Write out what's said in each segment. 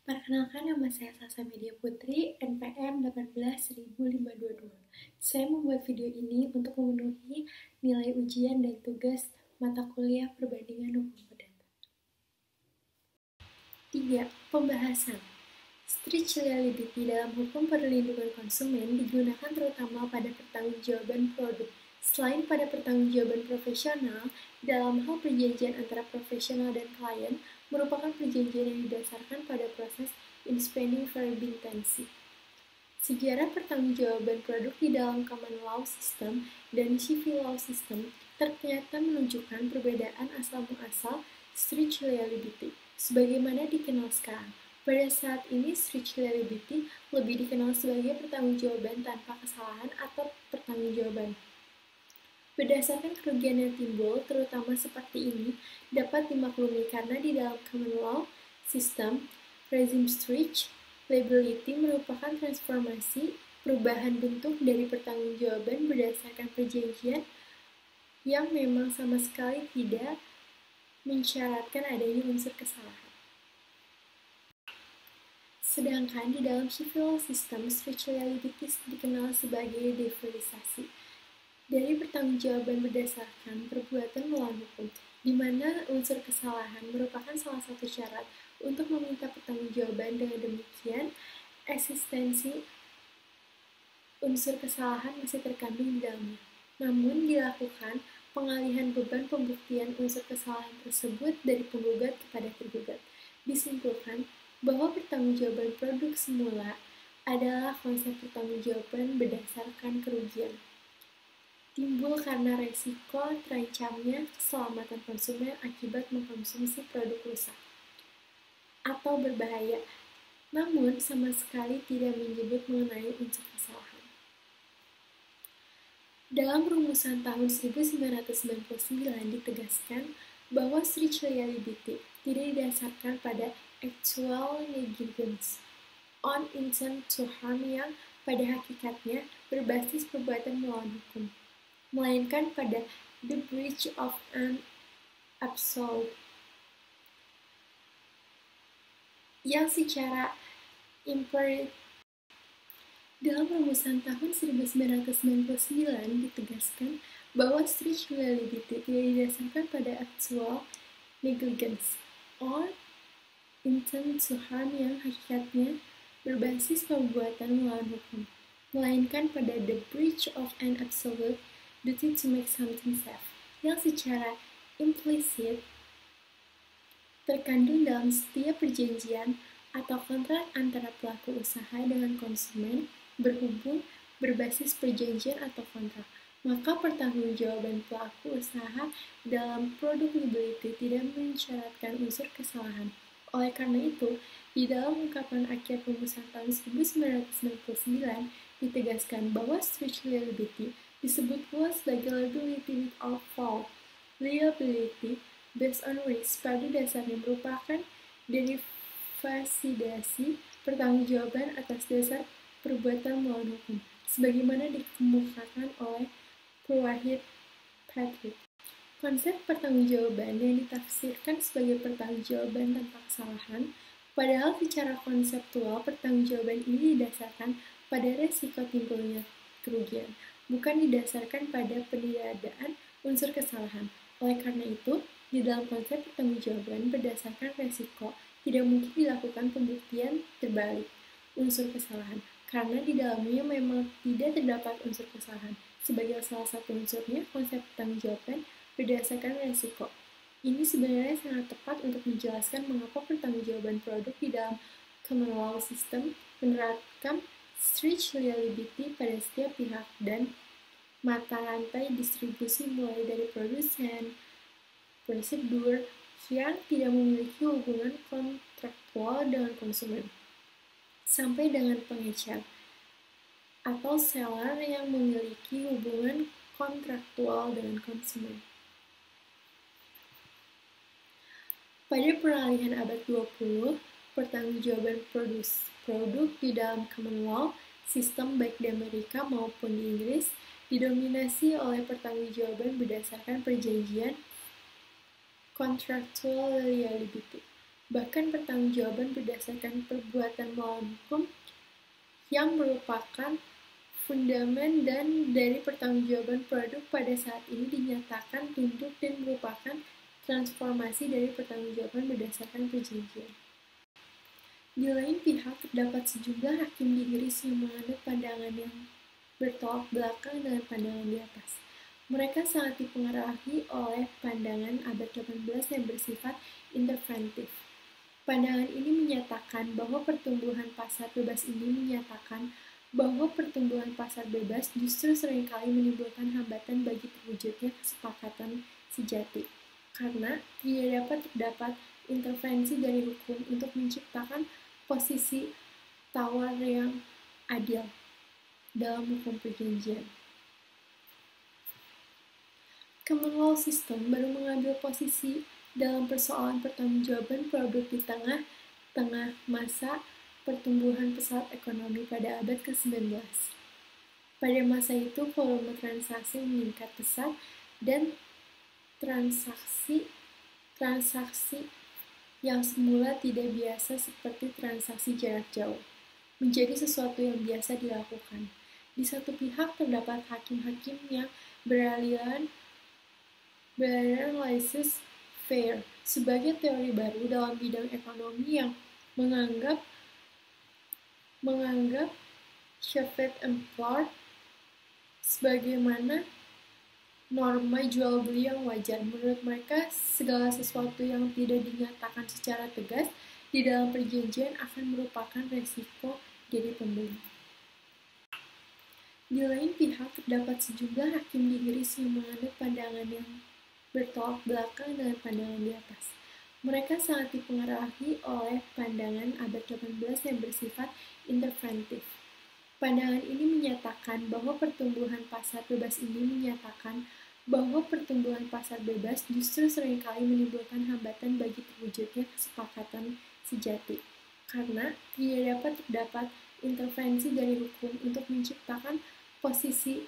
Perkenalkan, nama saya Sasa Media Putri, NPM 18522. Saya membuat video ini untuk memenuhi nilai ujian dan tugas mata kuliah perbandingan hukum perdata. 3. Pembahasan. Strict liability dalam hukum perlindungan konsumen digunakan terutama pada pertanggungjawaban produk. Selain pada pertanggungjawaban profesional, dalam hal perjanjian antara profesional dan klien merupakan perjanjian yang didasarkan pada proses in-spending verbintensi. Sejarah pertanggungjawaban produk di dalam common law system dan civil law system ternyata menunjukkan perbedaan asal-muasal strict liability, sebagaimana dikenal sekarang. Pada saat ini, strict liability lebih dikenal sebagai pertanggungjawaban tanpa kesalahan atau pertanggungjawaban. Berdasarkan kerugian yang timbul, terutama seperti ini, dapat dimaklumi karena di dalam common law system, rezim strict liability merupakan transformasi perubahan bentuk dari pertanggungjawaban berdasarkan perjanjian yang memang sama sekali tidak mensyaratkan adanya unsur kesalahan. Sedangkan di dalam civil law system, strict liability dikenal sebagai deferisasi dari pertanggungjawaban berdasarkan perbuatan melawan hukum, di mana unsur kesalahan merupakan salah satu syarat untuk meminta pertanggungjawaban. Dengan demikian, eksistensi unsur kesalahan masih terkandung di dalamnya. Namun, dilakukan pengalihan beban pembuktian unsur kesalahan tersebut dari penggugat kepada tergugat. Disimpulkan bahwa pertanggungjawaban produk semula adalah konsep pertanggungjawaban berdasarkan kerugian. Timbul karena resiko terancamnya keselamatan konsumen akibat mengkonsumsi produk rusak atau berbahaya, namun sama sekali tidak menyebut mengenai unsur kesalahan. Dalam rumusan tahun 1999 ditegaskan bahwa strict liability tidak didasarkan pada actual negligence on intent to harm yang pada hakikatnya berbasis perbuatan melawan hukum, melainkan pada the breach of an absolute yang secara imperatif. Dalam rumusan tahun 1999 ditegaskan bahwa strict liability tidak didasarkan pada actual negligence or intent to harm yang hakikatnya berbasis perbuatan melawan hukum, melainkan pada the breach of an absolute duty to make something safe yang secara implisit terkandung dalam setiap perjanjian atau kontrak antara pelaku usaha dengan konsumen berhubung berbasis perjanjian atau kontrak. Maka pertanggungjawaban pelaku usaha dalam produk liability tidak mensyaratkan unsur kesalahan. Oleh karena itu, di dalam ungkapan akhir rumusan tahun 1999 ditegaskan bahwa strict liability disebut pula sebagai liability without fault. Liability based on risk pada dasarnya merupakan derivasi pertanggungjawaban atas dasar perbuatan melawan hukum, sebagaimana dikemukakan oleh Purwahid Patrick. Konsep pertanggungjawaban yang ditafsirkan sebagai pertanggungjawaban tanpa kesalahan, padahal secara konseptual pertanggungjawaban ini didasarkan pada resiko timbulnya kerugian, bukan didasarkan pada penidakadaan unsur kesalahan. Oleh karena itu, di dalam konsep pertanggungjawaban berdasarkan resiko tidak mungkin dilakukan pembuktian terbalik unsur kesalahan, karena di dalamnya memang tidak terdapat unsur kesalahan. Sebagai salah satu unsurnya, konsep pertanggungjawaban berdasarkan resiko. Ini sebenarnya sangat tepat untuk menjelaskan mengapa pertanggungjawaban produk di dalam common law system menerapkan strict liability pada setiap pihak dan mata rantai distribusi mulai dari produsen, prosedur yang tidak memiliki hubungan kontraktual dengan konsumen, sampai dengan pengecer atau seller yang memiliki hubungan kontraktual dengan konsumen. Pada peralihan abad 20, pertanggungjawaban produk di dalam common law sistem baik di Amerika maupun di Inggris didominasi oleh pertanggungjawaban berdasarkan perjanjian contractual liability. bahkan pertanggungjawaban berdasarkan perbuatan melawan hukum yang merupakan fundamen dan dari pertanggungjawaban produk pada saat ini dinyatakan tunduk dan merupakan transformasi dari pertanggungjawaban berdasarkan perjanjian. Di lain pihak, terdapat sejumlah hakim di Inggris yang menganut pandangan yang bertolak belakang dengan pandangan di atas. Mereka sangat dipengaruhi oleh pandangan abad 18 yang bersifat interventif. Pandangan ini menyatakan bahwa pertumbuhan pasar bebas justru seringkali menimbulkan hambatan bagi terwujudnya kesepakatan sejati, karena tidak terdapat intervensi dari hukum untuk menciptakan posisi tawar yang adil dalam hukum perjanjian. Common law system baru mengambil posisi dalam persoalan pertanggungjawaban produk di tengah masa pertumbuhan pesat ekonomi pada abad ke-19. Pada masa itu, volume transaksi meningkat pesat dan transaksi yang semula tidak biasa seperti transaksi jarak jauh menjadi sesuatu yang biasa dilakukan. Di satu pihak terdapat hakim-hakim yang beraliran laissez-faire sebagai teori baru dalam bidang ekonomi yang menganggap chauffeur employed sebagaimana norma jual beli yang wajar. Menurut mereka, segala sesuatu yang tidak dinyatakan secara tegas di dalam perjanjian akan merupakan resiko dari pembeli. Di lain pihak, terdapat sejumlah hakim di Inggris yang menganut pandangan yang bertolak belakang dengan pandangan di atas. Mereka sangat dipengaruhi oleh pandangan abad 18 yang bersifat interventif. Pandangan ini menyatakan bahwa pertumbuhan pasar bebas justru seringkali menimbulkan hambatan bagi terwujudnya kesepakatan sejati, karena tidak terdapat intervensi dari hukum untuk menciptakan posisi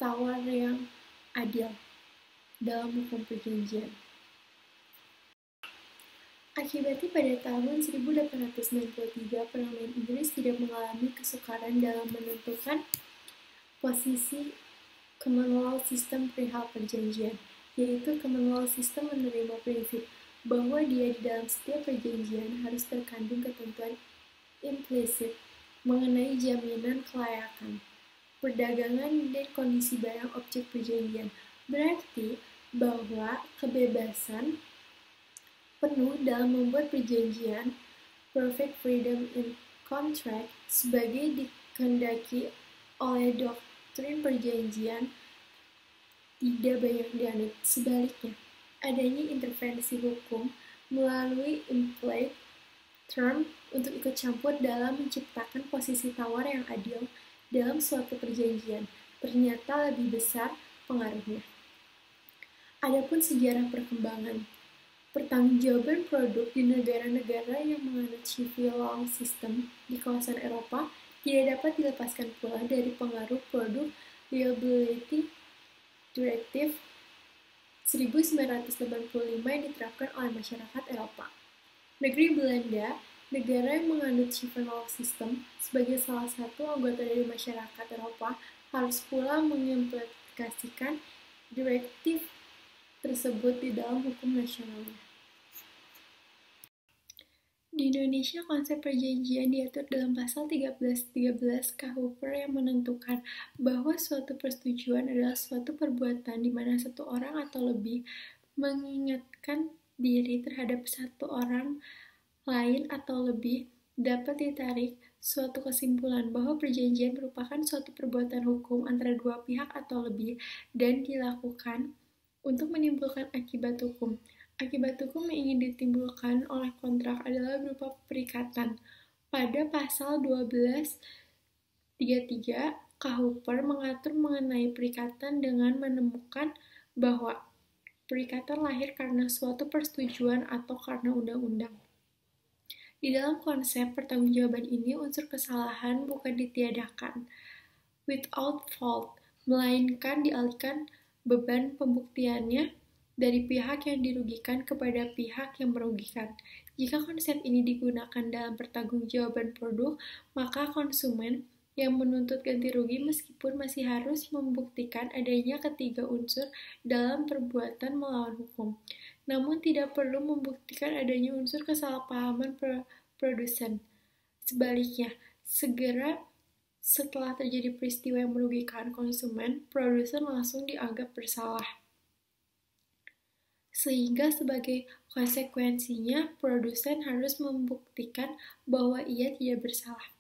tawar yang adil dalam hukum perjanjian. Akibatnya pada tahun 1893, Parlemen Inggris tidak mengalami kesukaran dalam menentukan posisi common law system perihal perjanjian, yaitu common law system menerima prinsip bahwa dia di dalam setiap perjanjian harus terkandung ketentuan implisit mengenai jaminan kelayakan, perdagangan, dan kondisi barang objek perjanjian. Berarti bahwa kebebasan penuh dalam membuat perjanjian, perfect freedom in contract, sebagai dikehendaki oleh doktrin perjanjian, tidak banyak dianut. Sebaliknya, adanya intervensi hukum melalui implied term untuk ikut campur dalam menciptakan posisi tawar yang adil dalam suatu perjanjian ternyata lebih besar pengaruhnya. Adapun sejarah perkembangan pertanggungjawaban produk di negara-negara yang menganut civil law system di kawasan Eropa tidak dapat dilepaskan pula dari pengaruh produk Liability Directive 1985 yang diterapkan oleh masyarakat Eropa. Negeri Belanda, negara yang menganut civil law system sebagai salah satu anggota dari masyarakat Eropa, harus pula mengimplementasikan direktif tersebut di dalam hukum nasionalnya. Di Indonesia, konsep perjanjian diatur dalam pasal 1313 KUHP yang menentukan bahwa suatu persetujuan adalah suatu perbuatan di mana satu orang atau lebih mengingatkan diri terhadap satu orang lain atau lebih dapat ditarik suatu kesimpulan bahwa perjanjian merupakan suatu perbuatan hukum antara dua pihak atau lebih dan dilakukan untuk menimbulkan akibat hukum. Akibat hukum yang ingin ditimbulkan oleh kontrak adalah berupa perikatan. Pada pasal 1233, KUHP mengatur mengenai perikatan dengan menemukan bahwa perikatan lahir karena suatu persetujuan atau karena undang-undang. Di dalam konsep pertanggungjawaban ini, unsur kesalahan bukan ditiadakan without fault, melainkan dialihkan beban pembuktiannya dari pihak yang dirugikan kepada pihak yang merugikan. Jika konsep ini digunakan dalam pertanggungjawaban produk, maka konsumen yang menuntut ganti rugi meskipun masih harus membuktikan adanya ketiga unsur dalam perbuatan melawan hukum. Namun tidak perlu membuktikan adanya unsur kesalahpahaman produsen. Sebaliknya, segera setelah terjadi peristiwa yang merugikan konsumen, produsen langsung dianggap bersalah. Sehingga sebagai konsekuensinya, produsen harus membuktikan bahwa ia tidak bersalah.